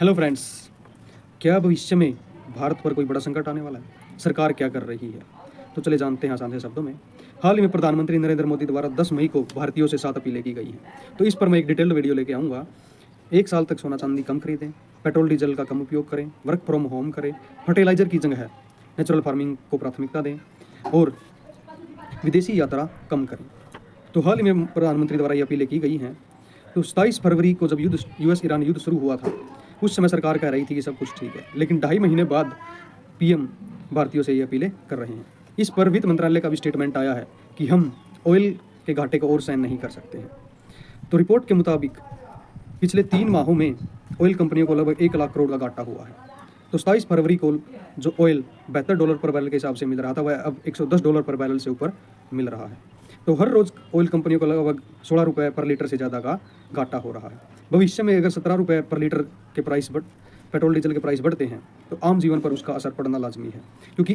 Hello friends, क्या भविष्य में भारत पर कोई बड़ा संकट आने वाला है? सरकार क्या कर रही है? तो चले जानते हैं आसान से शब्दों में। हाल ही में प्रधानमंत्री नरेंद्र मोदी द्वारा 10 मई को भारतीयों से 7 अपीलें की गई हैं। तो इस पर मैं एक डिटेल्ड वीडियो लेके आऊँगा। 1 साल तक सोना चांदी कम खरीदें, पेट्रोल डीजल का कम उपयोग करें, वर्क फ्रॉम होम करें, फर्टिलाइजर की जगह नेचुरल फार्मिंग को प्राथमिकता दें और विदेशी यात्रा कम करें। तो हाल ही में प्रधानमंत्री द्वारा ये अपीलें की गई हैं। तो 27 फरवरी को जब यूएस ईरान युद्ध शुरू हुआ था, उस समय सरकार कह रही थी कि सब कुछ ठीक है, लेकिन 2.5 महीने बाद पीएम भारतीयों से ये अपीलें कर रहे हैं। इस पर वित्त मंत्रालय का भी स्टेटमेंट आया है कि हम ऑयल के घाटे को और सहन नहीं कर सकते हैं। तो रिपोर्ट के मुताबिक पिछले 3 माहों में ऑयल कंपनियों को लगभग 1 लाख करोड़ का घाटा हुआ है। तो 27 फरवरी को जो ऑयल $72 पर बैरल के हिसाब से मिल रहा था, वह अब $110 पर बैरल से ऊपर मिल रहा है। तो हर रोज़ ऑयल कंपनियों को लगभग ₹16 पर लीटर से ज़्यादा का घाटा हो रहा है। भविष्य में अगर ₹17 पर लीटर के पेट्रोल डीजल के प्राइस बढ़ते हैं तो आम जीवन पर उसका असर पड़ना लाजमी है, क्योंकि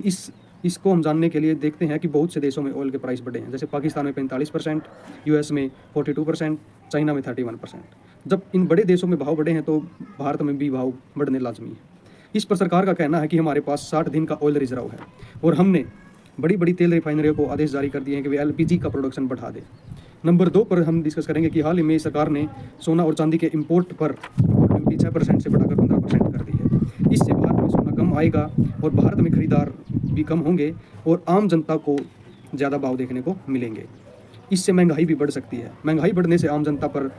इसको हम जानने के लिए देखते हैं कि बहुत से देशों में ऑयल के प्राइस बढ़े हैं। जैसे पाकिस्तान में 45%, यूएस में 42%, चाइना में 31%। जब इन बड़े देशों में भाव बढ़े हैं तो भारत में भी भाव बढ़ने लाजमी है। इस पर सरकार का कहना है कि हमारे पास 60 दिन का ऑयल रिजर्व है और हमने बड़ी बड़ी तेल रिफाइनरियों को आदेश जारी कर दिए हैं कि वे एलपीजी का प्रोडक्शन बढ़ा दें। नंबर 2 पर हम डिस्कस करेंगे कि हाल ही में सरकार ने सोना और चांदी के इंपोर्ट पर ड्यूटी 6% से बढ़ाकर 15% कर दी है। इससे भारत में सोना कम आएगा और भारत में खरीदार भी कम होंगे और आम जनता को ज़्यादा भाव देखने को मिलेंगे। इससे महंगाई भी बढ़ सकती है। महंगाई बढ़ने से आम जनता पर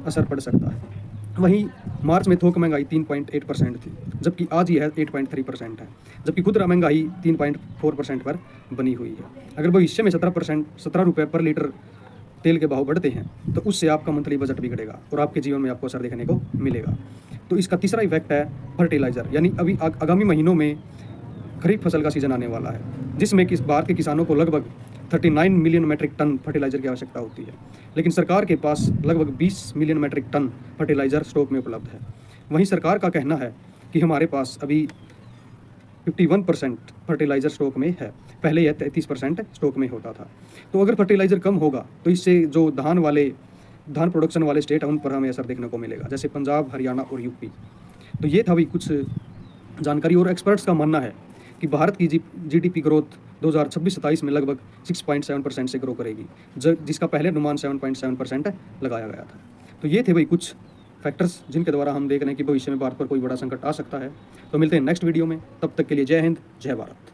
असर पड़ सकता है। वहीं मार्च में थोक महंगाई 3.8% थी, जबकि आज यह 8.3% है, जबकि खुदरा महंगाई 3.4% पर बनी हुई है। अगर भविष्य में 17 रुपये पर लीटर तेल के भाव बढ़ते हैं तो उससे आपका मंथली बजट बिगड़ेगा और आपके जीवन में आपको असर देखने को मिलेगा। तो इसका तीसरा इफेक्ट है फर्टिलाइज़र, यानी अभी आगामी महीनों में खरीफ फसल का सीजन आने वाला है, जिसमें भारत के किसानों को लगभग 39 मिलियन मैट्रिक टन फर्टिलाइजर की आवश्यकता होती है, लेकिन सरकार के पास लगभग 20 million metric ton fertiliser stock में उपलब्ध है। वहीं सरकार का कहना है कि हमारे पास अभी 51% फर्टिलाइजर स्टॉक में है, पहले यह 33% स्टॉक में होता था। तो अगर फर्टिलाइजर कम होगा तो इससे जो धान प्रोडक्शन वाले स्टेट हैं उन पर हमें असर देखने को मिलेगा, जैसे पंजाब, हरियाणा और यूपी। तो ये था भी कुछ जानकारी। और एक्सपर्ट्स का मानना है कि भारत की जीडीपी ग्रोथ 2026-27 में लगभग 6.7% से ग्रो करेगी, जिसका पहले अनुमान 7.7% लगाया गया था। तो ये थे भाई कुछ फैक्टर्स जिनके द्वारा हम देख रहे हैं कि भविष्य में भारत पर कोई बड़ा संकट आ सकता है। तो मिलते हैं नेक्स्ट वीडियो में, तब तक के लिए जय हिंद, जय भारत।